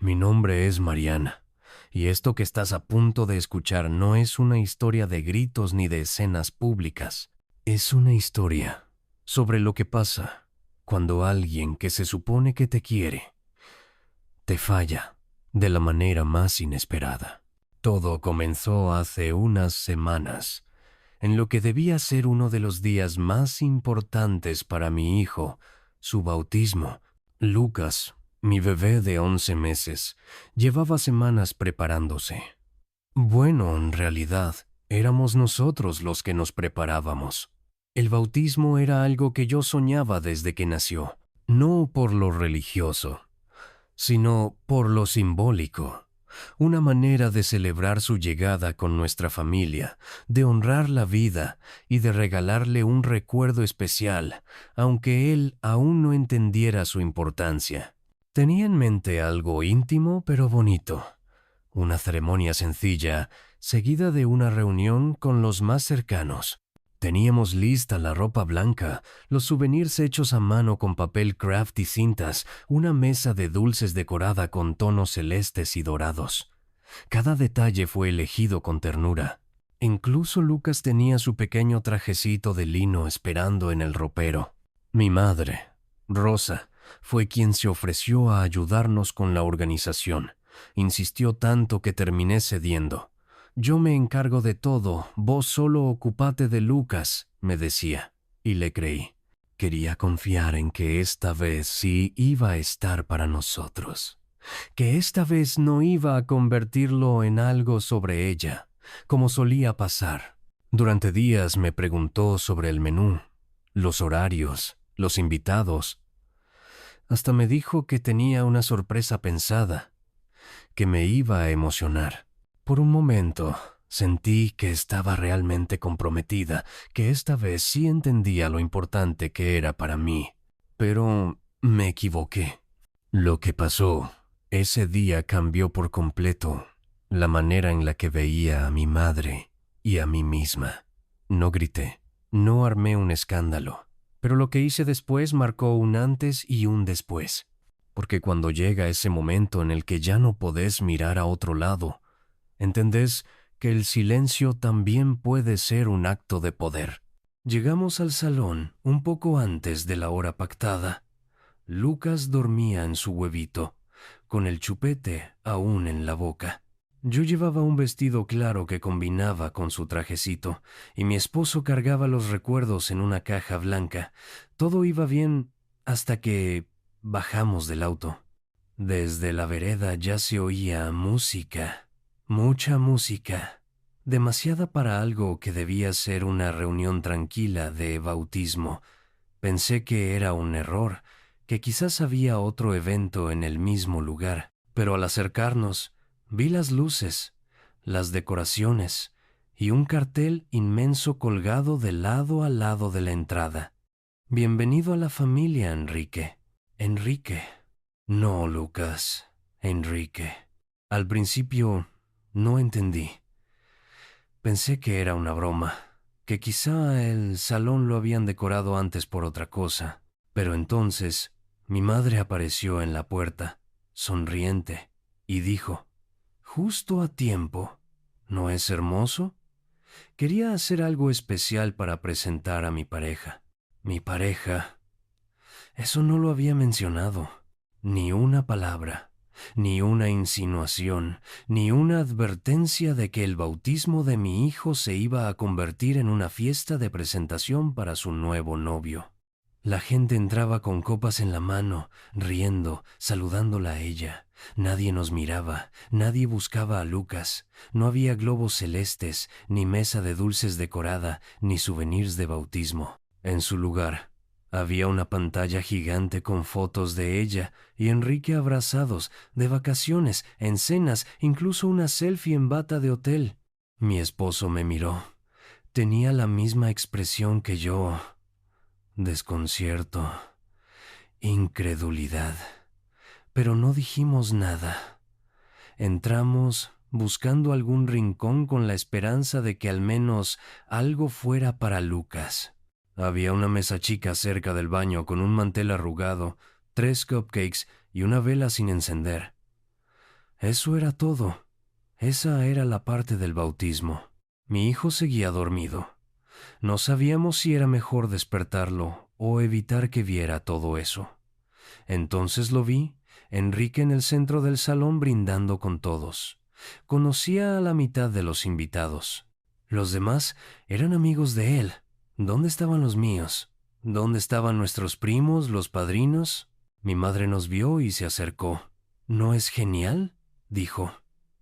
Mi nombre es Mariana, y esto que estás a punto de escuchar no es una historia de gritos ni de escenas públicas. Es una historia sobre lo que pasa cuando alguien que se supone que te quiere, te falla de la manera más inesperada. Todo comenzó hace unas semanas, en lo que debía ser uno de los días más importantes para mi hijo, su bautismo. Lucas, mi bebé de 11 meses, llevaba semanas preparándose. Bueno, en realidad, éramos nosotros los que nos preparábamos. El bautismo era algo que yo soñaba desde que nació, no por lo religioso, sino por lo simbólico. Una manera de celebrar su llegada con nuestra familia, de honrar la vida y de regalarle un recuerdo especial, aunque él aún no entendiera su importancia. Tenía en mente algo íntimo pero bonito, una ceremonia sencilla, seguida de una reunión con los más cercanos. Teníamos lista la ropa blanca, los souvenirs hechos a mano con papel craft y cintas, una mesa de dulces decorada con tonos celestes y dorados. Cada detalle fue elegido con ternura. Incluso Lucas tenía su pequeño trajecito de lino esperando en el ropero. Mi madre, Rosa, fue quien se ofreció a ayudarnos con la organización. Insistió tanto que terminé cediendo. Yo me encargo de todo, vos solo ocupate de Lucas, me decía, y le creí. Quería confiar en que esta vez sí iba a estar para nosotros, que esta vez no iba a convertirlo en algo sobre ella, como solía pasar. Durante días me preguntó sobre el menú, los horarios, los invitados. Hasta me dijo que tenía una sorpresa pensada, que me iba a emocionar. Por un momento, sentí que estaba realmente comprometida, que esta vez sí entendía lo importante que era para mí. Pero me equivoqué. Lo que pasó ese día cambió por completo la manera en la que veía a mi madre y a mí misma. No grité, no armé un escándalo, pero lo que hice después marcó un antes y un después. Porque cuando llega ese momento en el que ya no podés mirar a otro lado, entendés que el silencio también puede ser un acto de poder. Llegamos al salón un poco antes de la hora pactada. Lucas dormía en su huevito, con el chupete aún en la boca. Yo llevaba un vestido claro que combinaba con su trajecito, y mi esposo cargaba los recuerdos en una caja blanca. Todo iba bien hasta que bajamos del auto. Desde la vereda ya se oía música, mucha música, demasiada para algo que debía ser una reunión tranquila de bautismo. Pensé que era un error, que quizás había otro evento en el mismo lugar, pero al acercarnos, vi las luces, las decoraciones y un cartel inmenso colgado de lado a lado de la entrada. Bienvenido a la familia, Enrique. Enrique. No, Lucas. Enrique. Al principio no entendí. Pensé que era una broma, que quizá el salón lo habían decorado antes por otra cosa. Pero entonces mi madre apareció en la puerta, sonriente, y dijo, «Justo a tiempo. ¿No es hermoso?» Quería hacer algo especial para presentar a mi pareja. Mi pareja. Eso no lo había mencionado. Ni una palabra, ni una insinuación, ni una advertencia de que el bautismo de mi hijo se iba a convertir en una fiesta de presentación para su nuevo novio. La gente entraba con copas en la mano, riendo, saludándola a ella. Nadie nos miraba, nadie buscaba a Lucas. No había globos celestes, ni mesa de dulces decorada, ni souvenirs de bautismo. En su lugar, había una pantalla gigante con fotos de ella y Enrique abrazados, de vacaciones, en cenas, incluso una selfie en bata de hotel. Mi esposo me miró. Tenía la misma expresión que yo. Desconcierto, incredulidad. Pero no dijimos nada. Entramos buscando algún rincón con la esperanza de que al menos algo fuera para Lucas. Había una mesa chica cerca del baño con un mantel arrugado, 3 cupcakes y una vela sin encender. Eso era todo. Esa era la parte del bautismo. Mi hijo seguía dormido. No sabíamos si era mejor despertarlo o evitar que viera todo eso. Entonces lo vi, Enrique en el centro del salón brindando con todos. Conocía a la mitad de los invitados. Los demás eran amigos de él. ¿Dónde estaban los míos? ¿Dónde estaban nuestros primos, los padrinos? Mi madre nos vio y se acercó. ¿No es genial?, dijo.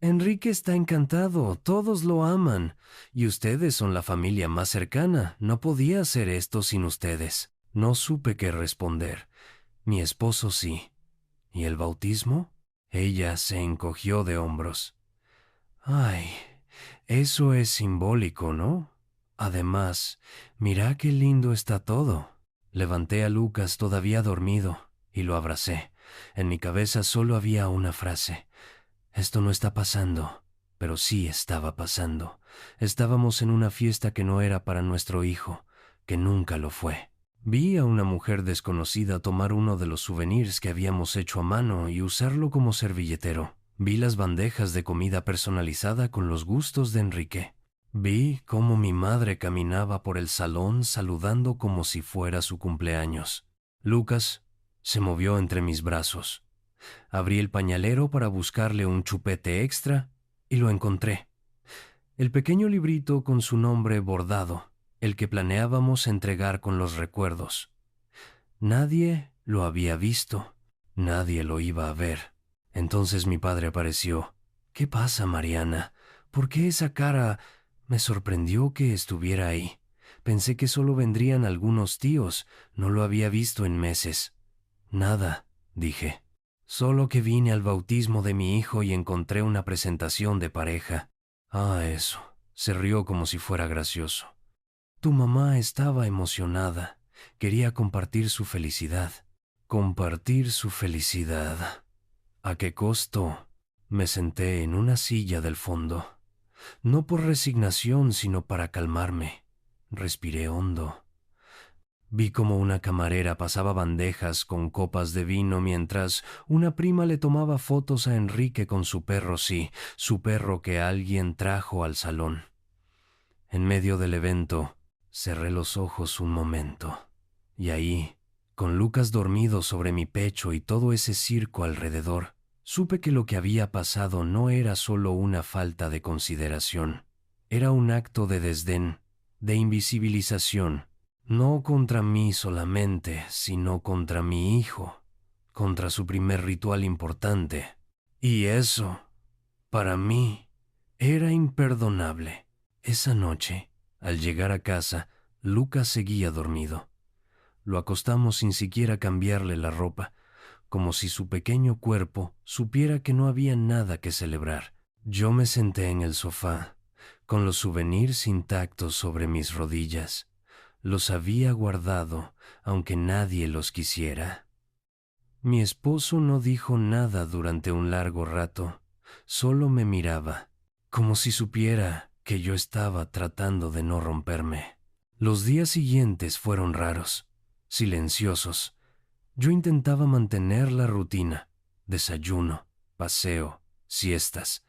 Enrique está encantado, todos lo aman, y ustedes son la familia más cercana. No podía hacer esto sin ustedes. No supe qué responder. Mi esposo sí. ¿Y el bautismo? Ella se encogió de hombros. Ay, eso es simbólico, ¿no? Además, mira qué lindo está todo. Levanté a Lucas todavía dormido y lo abracé. En mi cabeza solo había una frase. Esto no está pasando, pero sí estaba pasando. Estábamos en una fiesta que no era para nuestro hijo, que nunca lo fue. Vi a una mujer desconocida tomar uno de los souvenirs que habíamos hecho a mano y usarlo como servilletero. Vi las bandejas de comida personalizada con los gustos de Enrique. Vi cómo mi madre caminaba por el salón saludando como si fuera su cumpleaños. Lucas se movió entre mis brazos. Abrí el pañalero para buscarle un chupete extra y lo encontré. El pequeño librito con su nombre bordado, el que planeábamos entregar con los recuerdos. Nadie lo había visto, nadie lo iba a ver. Entonces mi padre apareció. ¿Qué pasa, Mariana? ¿Por qué esa cara? Me sorprendió que estuviera ahí. Pensé que solo vendrían algunos tíos, no lo había visto en meses. Nada, dije. Solo que vine al bautismo de mi hijo y encontré una presentación de pareja. Ah, eso. Se rió como si fuera gracioso. Tu mamá estaba emocionada. Quería compartir su felicidad. Compartir su felicidad. ¿A qué costo? Me senté en una silla del fondo. No por resignación, sino para calmarme. Respiré hondo. Vi como una camarera pasaba bandejas con copas de vino mientras una prima le tomaba fotos a Enrique con su perro, sí, su perro que alguien trajo al salón. En medio del evento, cerré los ojos un momento. Y ahí, con Lucas dormido sobre mi pecho y todo ese circo alrededor, supe que lo que había pasado no era solo una falta de consideración. Era un acto de desdén, de invisibilización. No contra mí solamente, sino contra mi hijo, contra su primer ritual importante. Y eso, para mí, era imperdonable. Esa noche, al llegar a casa, Lucas seguía dormido. Lo acostamos sin siquiera cambiarle la ropa, como si su pequeño cuerpo supiera que no había nada que celebrar. Yo me senté en el sofá, con los souvenirs intactos sobre mis rodillas. Los había guardado, aunque nadie los quisiera. Mi esposo no dijo nada durante un largo rato, solo me miraba, como si supiera que yo estaba tratando de no romperme. Los días siguientes fueron raros, silenciosos. Yo intentaba mantener la rutina, desayuno, paseo, siestas,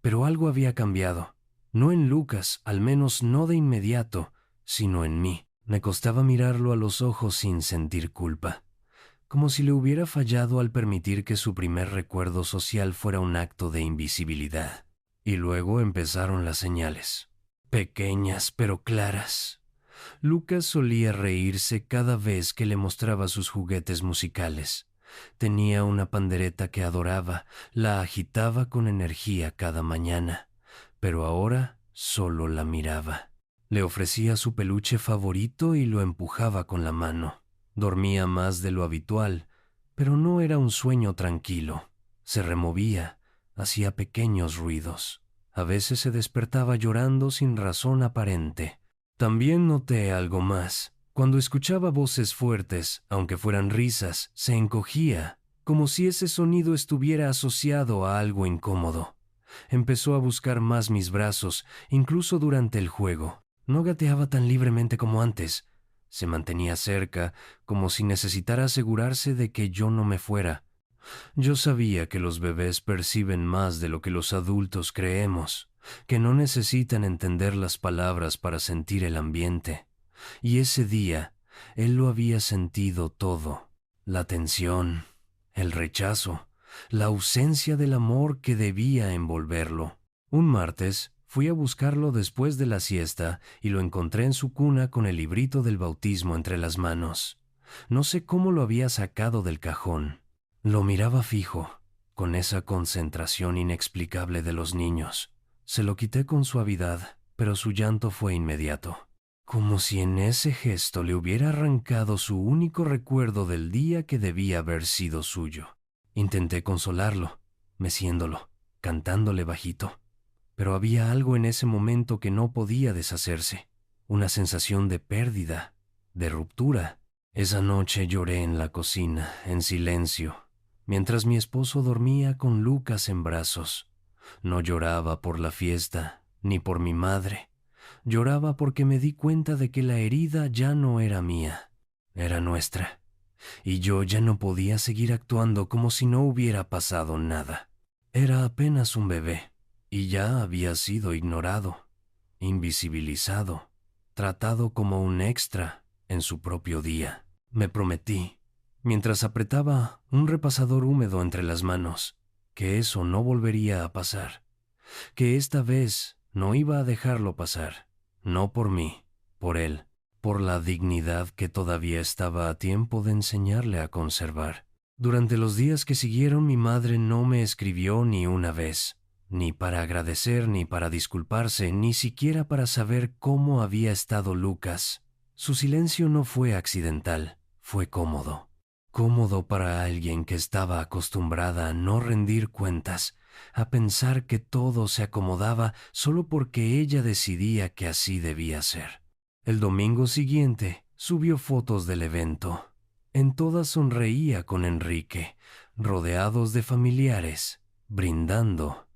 pero algo había cambiado. No en Lucas, al menos no de inmediato, sino en mí. Me costaba mirarlo a los ojos sin sentir culpa, como si le hubiera fallado al permitir que su primer recuerdo social fuera un acto de invisibilidad. Y luego empezaron las señales, pequeñas pero claras. Lucas solía reírse cada vez que le mostraba sus juguetes musicales. Tenía una pandereta que adoraba, la agitaba con energía cada mañana, pero ahora solo la miraba. Le ofrecía su peluche favorito y lo empujaba con la mano. Dormía más de lo habitual, pero no era un sueño tranquilo. Se removía, hacía pequeños ruidos. A veces se despertaba llorando sin razón aparente. También noté algo más. Cuando escuchaba voces fuertes, aunque fueran risas, se encogía, como si ese sonido estuviera asociado a algo incómodo. Empezó a buscar más mis brazos, incluso durante el juego. No gateaba tan libremente como antes. Se mantenía cerca, como si necesitara asegurarse de que yo no me fuera. Yo sabía que los bebés perciben más de lo que los adultos creemos, que no necesitan entender las palabras para sentir el ambiente. Y ese día, él lo había sentido todo: la tensión, el rechazo, la ausencia del amor que debía envolverlo. Un martes, fui a buscarlo después de la siesta y lo encontré en su cuna con el librito del bautismo entre las manos. No sé cómo lo había sacado del cajón. Lo miraba fijo, con esa concentración inexplicable de los niños. Se lo quité con suavidad, pero su llanto fue inmediato, como si en ese gesto le hubiera arrancado su único recuerdo del día que debía haber sido suyo. Intenté consolarlo, meciéndolo, cantándole bajito, pero había algo en ese momento que no podía deshacerse, una sensación de pérdida, de ruptura. Esa noche lloré en la cocina, en silencio, mientras mi esposo dormía con Lucas en brazos. No lloraba por la fiesta, ni por mi madre. Lloraba porque me di cuenta de que la herida ya no era mía, era nuestra, y yo ya no podía seguir actuando como si no hubiera pasado nada. Era apenas un bebé, y ya había sido ignorado, invisibilizado, tratado como un extra en su propio día. Me prometí, mientras apretaba un repasador húmedo entre las manos, que eso no volvería a pasar, que esta vez no iba a dejarlo pasar, no por mí, por él, por la dignidad que todavía estaba a tiempo de enseñarle a conservar. Durante los días que siguieron, mi madre no me escribió ni una vez, ni para agradecer, ni para disculparse, ni siquiera para saber cómo había estado Lucas. Su silencio no fue accidental, fue cómodo. Cómodo para alguien que estaba acostumbrada a no rendir cuentas, a pensar que todo se acomodaba solo porque ella decidía que así debía ser. El domingo siguiente subió fotos del evento. En todas sonreía con Enrique, rodeados de familiares, brindando.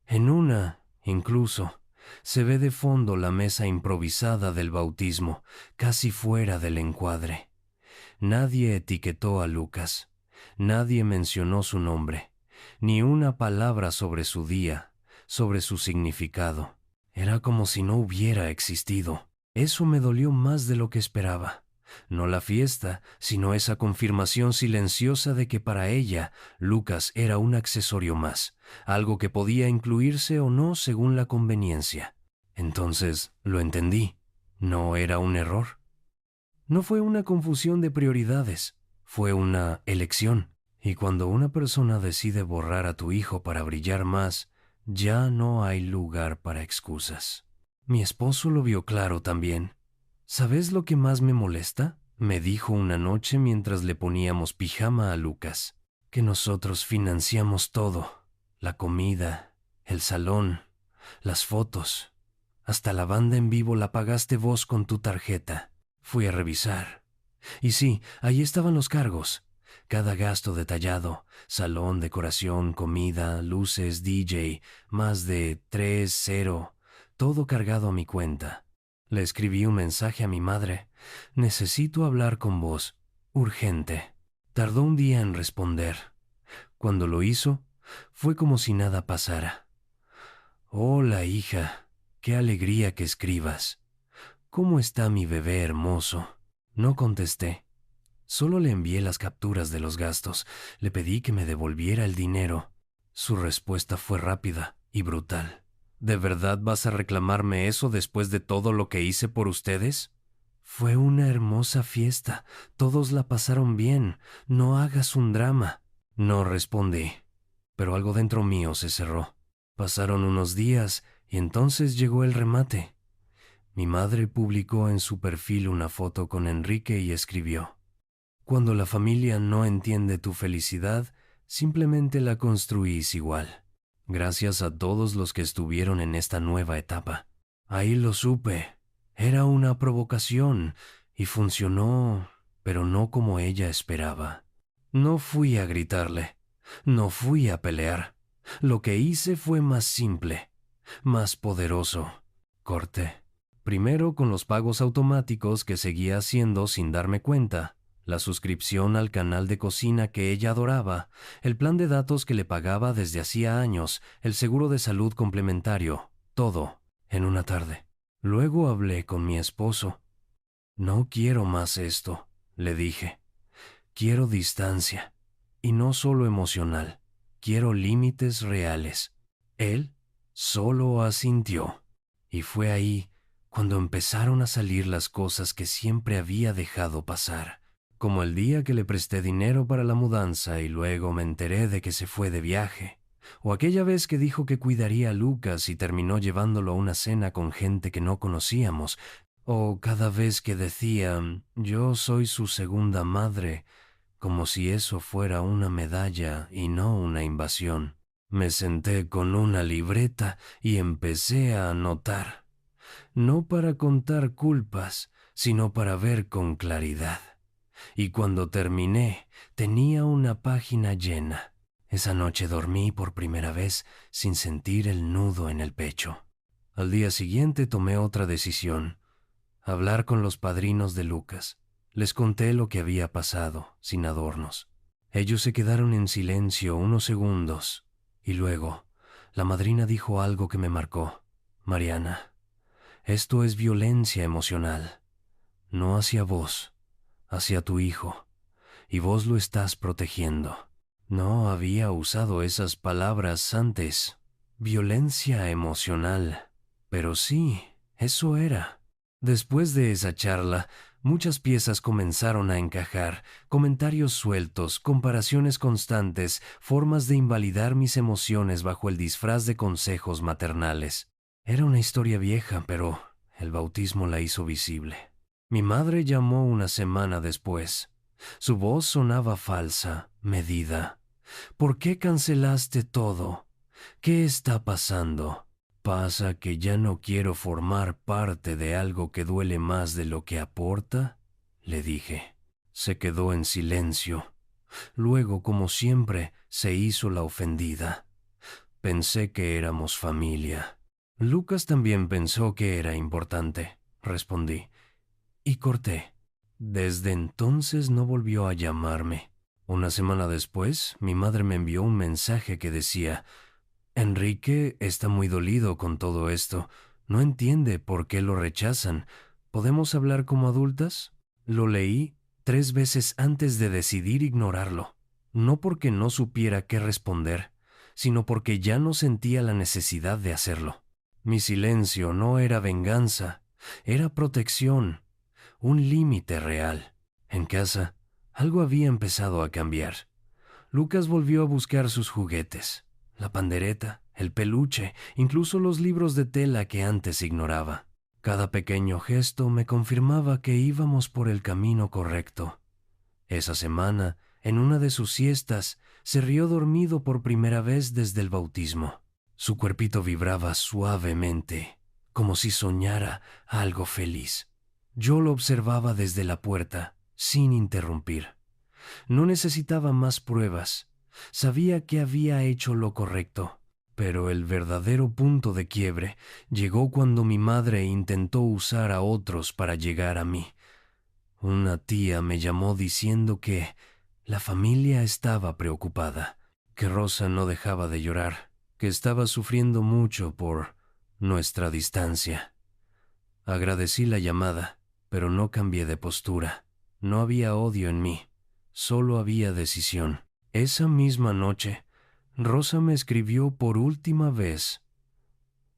En una, incluso, se ve de fondo la mesa improvisada del bautismo, casi fuera del encuadre. Nadie etiquetó a Lucas, nadie mencionó su nombre, ni una palabra sobre su día, sobre su significado. Era como si no hubiera existido. Eso me dolió más de lo que esperaba. No la fiesta, sino esa confirmación silenciosa de que para ella Lucas era un accesorio más, algo que podía incluirse o no según la conveniencia. Entonces lo entendí. No era un error. No fue una confusión de prioridades, fue una elección. Y cuando una persona decide borrar a tu hijo para brillar más, ya no hay lugar para excusas. Mi esposo lo vio claro también. ¿Sabes lo que más me molesta?, me dijo una noche mientras le poníamos pijama a Lucas. Que nosotros financiamos todo: la comida, el salón, las fotos. Hasta la banda en vivo la pagaste vos con tu tarjeta. Fui a revisar. Y sí, ahí estaban los cargos. Cada gasto detallado: salón, decoración, comida, luces, DJ, más de 3-0, todo cargado a mi cuenta. Le escribí un mensaje a mi madre: necesito hablar con vos, urgente. Tardó un día en responder. Cuando lo hizo, fue como si nada pasara. Hola, hija, qué alegría que escribas. ¿Cómo está mi bebé hermoso? No contesté. Solo le envié las capturas de los gastos. Le pedí que me devolviera el dinero. Su respuesta fue rápida y brutal. ¿De verdad vas a reclamarme eso después de todo lo que hice por ustedes? Fue una hermosa fiesta. Todos la pasaron bien. No hagas un drama. No respondí, pero algo dentro mío se cerró. Pasaron unos días y entonces llegó el remate. Mi madre publicó en su perfil una foto con Enrique y escribió: cuando la familia no entiende tu felicidad, simplemente la construís igual. Gracias a todos los que estuvieron en esta nueva etapa. Ahí lo supe. Era una provocación y funcionó, pero no como ella esperaba. No fui a gritarle, no fui a pelear. Lo que hice fue más simple, más poderoso. Corté. Primero con los pagos automáticos que seguía haciendo sin darme cuenta. la suscripción al canal de cocina que ella adoraba, el plan de datos que le pagaba desde hacía años, el seguro de salud complementario, todo, en una tarde. Luego hablé con mi esposo. No quiero más esto, le dije. Quiero distancia, y no solo emocional. Quiero límites reales. Él solo asintió. Y fue ahí cuando empezaron a salir las cosas que siempre había dejado pasar. Como el día que le presté dinero para la mudanza y luego me enteré de que se fue de viaje. O aquella vez que dijo que cuidaría a Lucas y terminó llevándolo a una cena con gente que no conocíamos. O cada vez que decía, yo soy su segunda madre, como si eso fuera una medalla y no una invasión. Me senté con una libreta y empecé a anotar, no para contar culpas, sino para ver con claridad. Y cuando terminé, tenía una página llena. Esa noche dormí por primera vez sin sentir el nudo en el pecho. Al día siguiente tomé otra decisión: hablar con los padrinos de Lucas. Les conté lo que había pasado, sin adornos. Ellos se quedaron en silencio unos segundos, y luego la madrina dijo algo que me marcó. Mariana, esto es violencia emocional, no hacia vos, hacia tu hijo, y vos lo estás protegiendo. No había usado esas palabras antes. Violencia emocional. Pero sí, eso era. Después de esa charla, muchas piezas comenzaron a encajar, comentarios sueltos, comparaciones constantes, formas de invalidar mis emociones bajo el disfraz de consejos maternales. Era una historia vieja, pero el bautismo la hizo visible. Mi madre llamó una semana después. Su voz sonaba falsa, medida. ¿Por qué cancelaste todo? ¿Qué está pasando? ¿Pasa que ya no quiero formar parte de algo que duele más de lo que aporta? Le dije. Se quedó en silencio. Luego, como siempre, se hizo la ofendida. Pensé que éramos familia. Lucas también pensó que era importante, respondí. Y corté. Desde entonces no volvió a llamarme. Una semana después, mi madre me envió un mensaje que decía: Enrique está muy dolido con todo esto. No entiende por qué lo rechazan. ¿Podemos hablar como adultas? Lo leí 3 veces antes de decidir ignorarlo. No porque no supiera qué responder, sino porque ya no sentía la necesidad de hacerlo. Mi silencio no era venganza, era protección, un límite real. En casa, algo había empezado a cambiar. Lucas volvió a buscar sus juguetes. La pandereta, el peluche, incluso los libros de tela que antes ignoraba. Cada pequeño gesto me confirmaba que íbamos por el camino correcto. Esa semana, en una de sus siestas, se rió dormido por primera vez desde el bautismo. Su cuerpito vibraba suavemente, como si soñara algo feliz. Yo lo observaba desde la puerta, sin interrumpir. No necesitaba más pruebas. Sabía que había hecho lo correcto, pero el verdadero punto de quiebre llegó cuando mi madre intentó usar a otros para llegar a mí. Una tía me llamó diciendo que la familia estaba preocupada, que Rosa no dejaba de llorar, que estaba sufriendo mucho por nuestra distancia. Agradecí la llamada, pero no cambié de postura. No había odio en mí, solo había decisión. Esa misma noche, Rosa me escribió por última vez: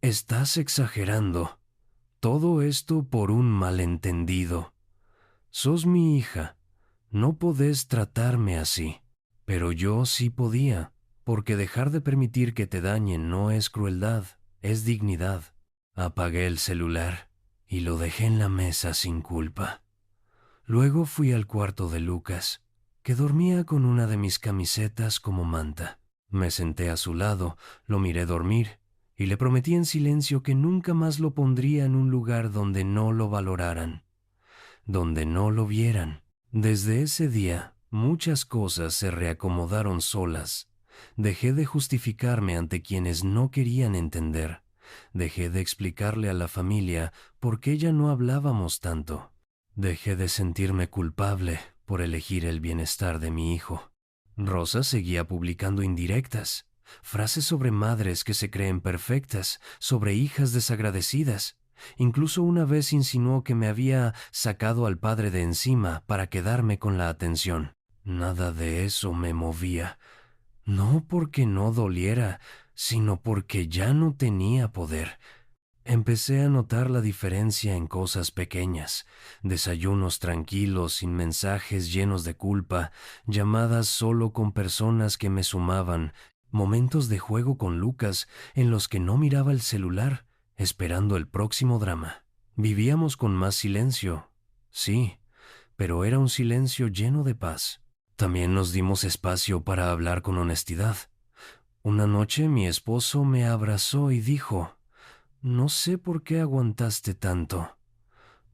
«Estás exagerando. Todo esto por un malentendido. Sos mi hija. No podés tratarme así». Pero yo sí podía, porque dejar de permitir que te dañen no es crueldad, es dignidad. Apagué el celular y lo dejé en la mesa sin culpa. Luego fui al cuarto de Lucas, que dormía con una de mis camisetas como manta. Me senté a su lado, lo miré dormir y le prometí en silencio que nunca más lo pondría en un lugar donde no lo valoraran, donde no lo vieran. Desde ese día, muchas cosas se reacomodaron solas. Dejé de justificarme ante quienes no querían entender. Dejé de explicarle a la familia por qué ya no hablábamos tanto. Dejé de sentirme culpable por elegir el bienestar de mi hijo. Rosa seguía publicando indirectas, frases sobre madres que se creen perfectas, sobre hijas desagradecidas. Incluso una vez insinuó que me había sacado al padre de encima para quedarme con la atención. Nada de eso me movía, no porque no doliera, sino porque ya no tenía poder. Empecé a notar la diferencia en cosas pequeñas: desayunos tranquilos, sin mensajes llenos de culpa, llamadas solo con personas que me sumaban, momentos de juego con Lucas en los que no miraba el celular, esperando el próximo drama. Vivíamos con más silencio, sí, pero era un silencio lleno de paz. También nos dimos espacio para hablar con honestidad. Una noche mi esposo me abrazó y dijo: «No sé por qué aguantaste tanto».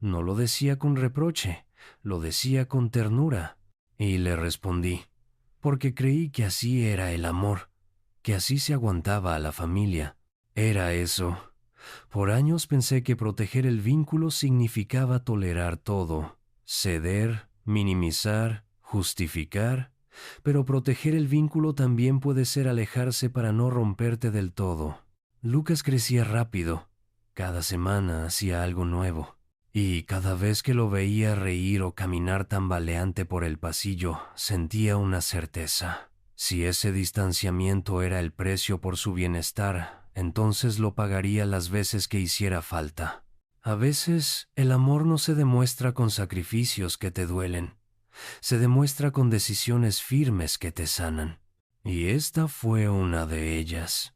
No lo decía con reproche, lo decía con ternura. Y le respondí: «Porque creí que así era el amor, que así se aguantaba a la familia». Era eso. Por años pensé que proteger el vínculo significaba tolerar todo, ceder, minimizar, justificar. Pero proteger el vínculo también puede ser alejarse para no romperte del todo. Lucas crecía rápido. Cada semana hacía algo nuevo. Y cada vez que lo veía reír o caminar tambaleante por el pasillo, sentía una certeza. Si ese distanciamiento era el precio por su bienestar, entonces lo pagaría las veces que hiciera falta. A veces, el amor no se demuestra con sacrificios que te duelen. Se demuestra con decisiones firmes que te sanan. Y esta fue una de ellas.